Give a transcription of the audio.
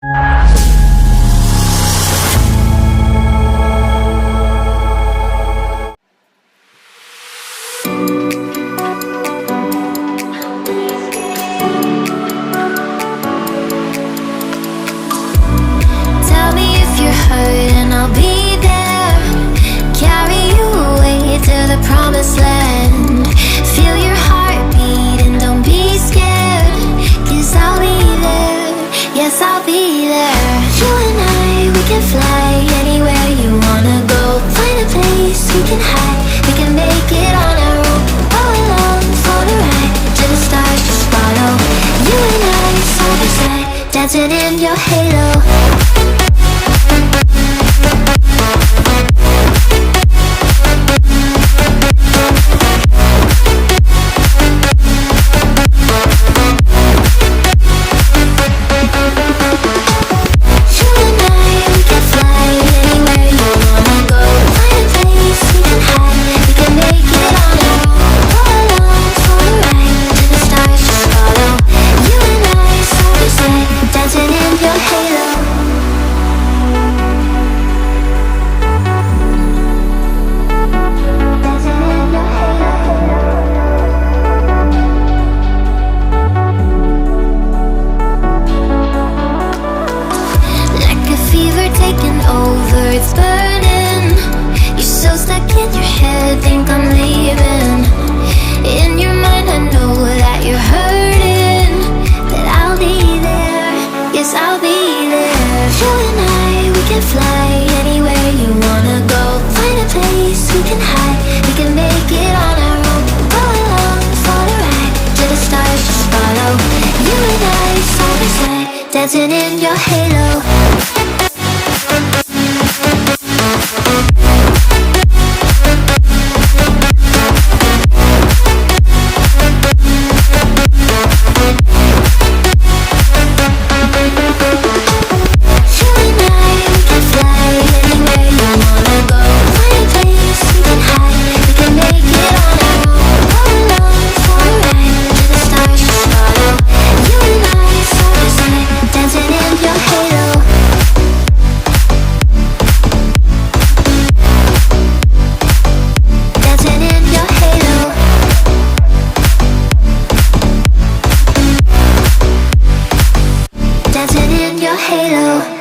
Tell me if you're hurt and I'll be there. Carry you away to the promised land. Feel your heartbeat and don't be scared, 'cause I'll be there, yes I'll be there. You and I, we can fly anywhere you wanna go. Find a place we can hide, we can make it on our own. Go along for the ride, to the stars just follow. You and I, side by side, dancing in your halo. It's burning. You're so stuck in your head, think I'm leaving. In your mind I know that you're hurting, that I'll be there, yes I'll be there. You and I, we can fly anywhere you wanna go. Find a place we can hide, we can make it on our own. Go along for the ride, to the stars just follow. You and I, side by side, dancing in your halo. Dancing in your halo.